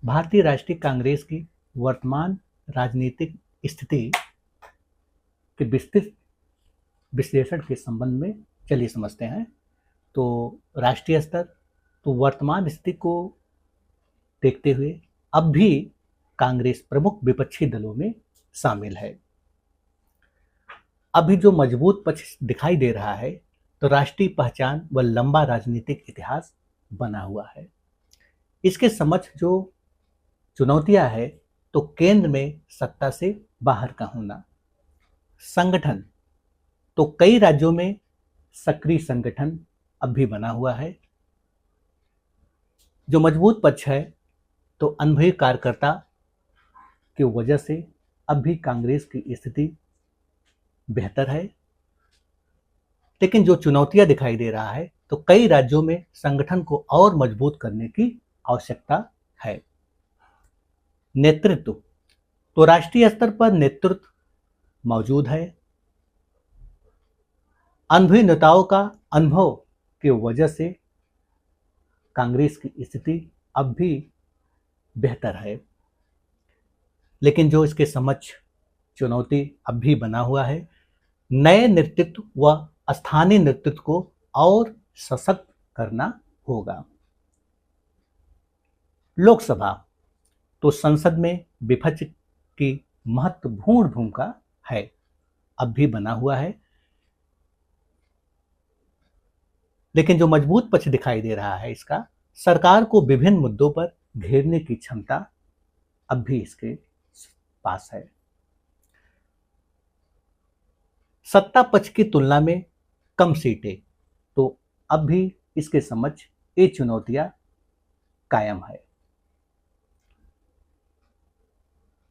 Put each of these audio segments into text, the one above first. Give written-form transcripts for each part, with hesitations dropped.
भारतीय राष्ट्रीय कांग्रेस की वर्तमान राजनीतिक स्थिति के विस्तृत विश्लेषण के संबंध में चलिए समझते हैं। तो राष्ट्रीय स्तर तो वर्तमान स्थिति को देखते हुए अब भी कांग्रेस प्रमुख विपक्षी दलों में शामिल है। अभी जो मजबूत पक्ष दिखाई दे रहा है तो राष्ट्रीय पहचान व लंबा राजनीतिक इतिहास बना हुआ है। इसके समक्ष जो चुनौतियां है तो केंद्र में सत्ता से बाहर का होना, संगठन तो कई राज्यों में सक्रिय संगठन अब भी बना हुआ है। जो मजबूत पक्ष है तो अनुभवी कार्यकर्ता की वजह से अब भी कांग्रेस की स्थिति बेहतर है। लेकिन जो चुनौतियां दिखाई दे रहा है तो कई राज्यों में संगठन को और मजबूत करने की आवश्यकता है। नेतृत्व तो राष्ट्रीय स्तर पर नेतृत्व मौजूद है। अनुभवी नेताओं का अनुभव की वजह से कांग्रेस की स्थिति अब भी बेहतर है। लेकिन जो इसके समक्ष चुनौती अब भी बना हुआ है, नए नेतृत्व व स्थानीय नेतृत्व को और सशक्त करना होगा। लोकसभा तो संसद में विपक्ष की महत्वपूर्ण भूमिका है, अब भी बना हुआ है। लेकिन जो मजबूत पक्ष दिखाई दे रहा है इसका, सरकार को विभिन्न मुद्दों पर घेरने की क्षमता अब भी इसके पास है। सत्ता पक्ष की तुलना में कम सीटें तो अब भी इसके समक्ष ये चुनौतियां कायम है।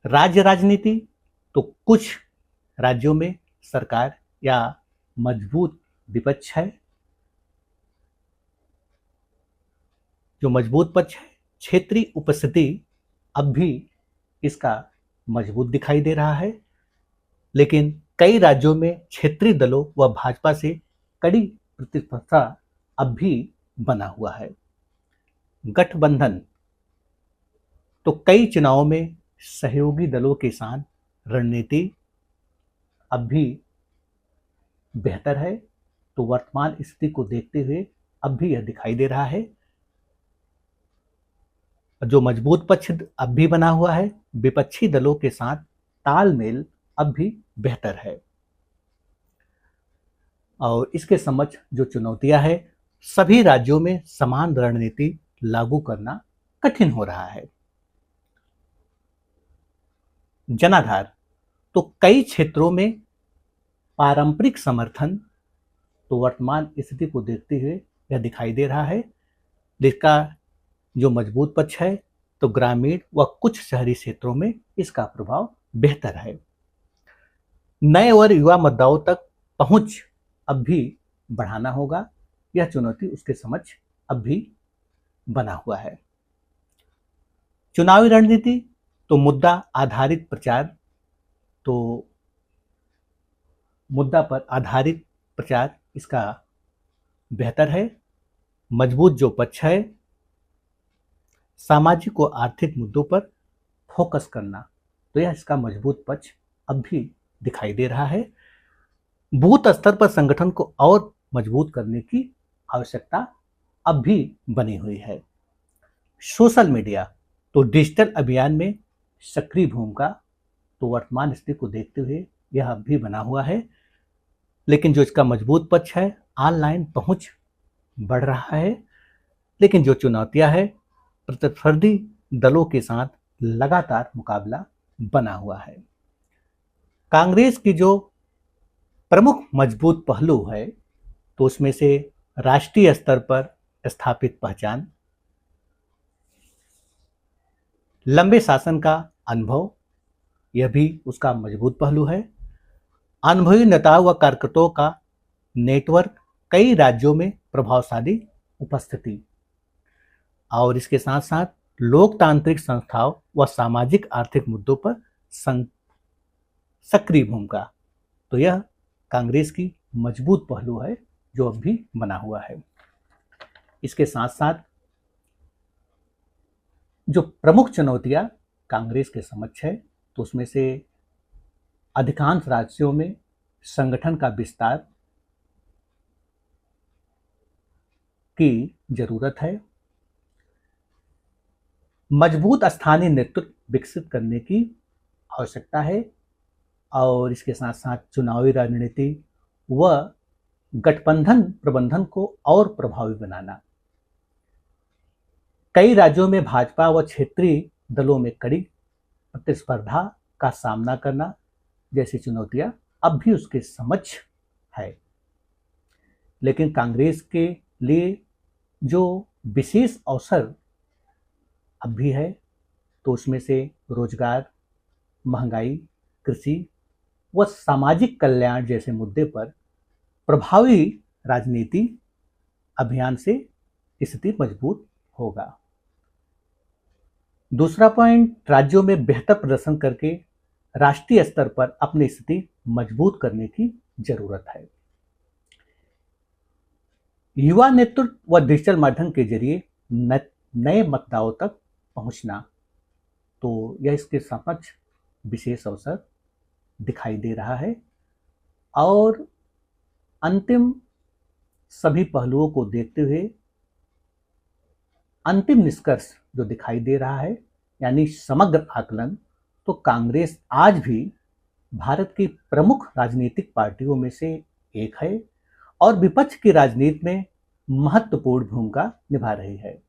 राज्य राजनीति तो कुछ राज्यों में सरकार या मजबूत विपक्ष है। जो मजबूत पक्ष है, क्षेत्रीय उपस्थिति अब भी इसका मजबूत दिखाई दे रहा है। लेकिन कई राज्यों में क्षेत्रीय दलों व भाजपा से कड़ी प्रतिस्पर्धा अब भी बना हुआ है। गठबंधन तो कई चुनावों में सहयोगी दलों के साथ रणनीति अब भी बेहतर है। तो वर्तमान स्थिति को देखते हुए अब भी यह दिखाई दे रहा है। जो मजबूत पक्ष अब भी बना हुआ है, विपक्षी दलों के साथ तालमेल अब भी बेहतर है। और इसके समक्ष जो चुनौतियां है, सभी राज्यों में समान रणनीति लागू करना कठिन हो रहा है। जनाधार तो कई क्षेत्रों में पारंपरिक समर्थन तो वर्तमान स्थिति को देखते हुए यह दिखाई दे रहा है। जिसका जो मजबूत पक्ष है तो ग्रामीण व कुछ शहरी क्षेत्रों में इसका प्रभाव बेहतर है। नए और युवा मतदाताओं तक पहुंच अब भी बढ़ाना होगा, यह चुनौती उसके समक्ष अब भी बना हुआ है। चुनावी रणनीति तो मुद्दा आधारित प्रचार तो मुद्दा पर आधारित प्रचार इसका बेहतर है। मजबूत जो पक्ष है, सामाजिक और आर्थिक मुद्दों पर फोकस करना, तो यह इसका मजबूत पक्ष अब भी दिखाई दे रहा है। बूथ स्तर पर संगठन को और मजबूत करने की आवश्यकता अब भी बनी हुई है। सोशल मीडिया तो डिजिटल अभियान में सक्रिय भूमिका तो वर्तमान स्थिति को देखते हुए यह अब भी बना हुआ है। लेकिन जो इसका मजबूत पक्ष है, ऑनलाइन पहुंच बढ़ रहा है। लेकिन जो चुनौतियां है, प्रतिस्पर्धी दलों के साथ लगातार मुकाबला बना हुआ है। कांग्रेस की जो प्रमुख मजबूत पहलू है तो उसमें से राष्ट्रीय स्तर पर स्थापित पहचान, लंबे शासन का अनुभव, यह भी उसका मजबूत पहलू है। अनुभवी नेताओं व कार्यकर्ताओं का नेटवर्क, कई राज्यों में प्रभावशाली उपस्थिति, और इसके साथ साथ लोकतांत्रिक संस्थाओं व सामाजिक आर्थिक मुद्दों पर सक्रिय भूमिका, तो यह कांग्रेस की मजबूत पहलू है जो अब भी बना हुआ है। इसके साथ साथ जो प्रमुख चुनौतियां कांग्रेस के समक्ष है, तो उसमें से अधिकांश राज्यों में संगठन का विस्तार की जरूरत है, मजबूत स्थानीय नेतृत्व विकसित करने की आवश्यकता है, और इसके साथ साथ चुनावी रणनीति व गठबंधन प्रबंधन को और प्रभावी बनाना। कई राज्यों में भाजपा व क्षेत्रीय दलों में कड़ी प्रतिस्पर्धा का सामना करना जैसी चुनौतियां अब भी उसके समक्ष है, लेकिन कांग्रेस के लिए जो विशेष अवसर अब भी है, तो उसमें से रोजगार, महंगाई, कृषि व सामाजिक कल्याण जैसे मुद्दे पर प्रभावी राजनीति अभियान से स्थिति मजबूत होगा। दूसरा पॉइंट, राज्यों में बेहतर प्रदर्शन करके राष्ट्रीय स्तर पर अपनी स्थिति मजबूत करने की जरूरत है। युवा नेतृत्व व डिजिटल माध्यम के जरिए नए मतदाताओं तक पहुंचना, तो यह इसके समक्ष विशेष अवसर दिखाई दे रहा है। और अंतिम सभी पहलुओं को देखते हुए अंतिम निष्कर्ष जो दिखाई दे रहा है, यानी समग्र आकलन, तो कांग्रेस आज भी भारत की प्रमुख राजनीतिक पार्टियों में से एक है और विपक्ष की राजनीति में महत्वपूर्ण भूमिका निभा रही है।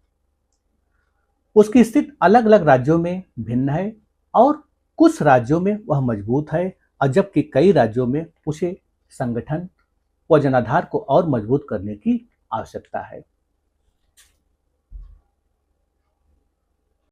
उसकी स्थिति अलग अलग राज्यों में भिन्न है और कुछ राज्यों में वह मजबूत है, और जबकि कई राज्यों में उसे संगठन व जनाधार को और मजबूत करने की आवश्यकता है।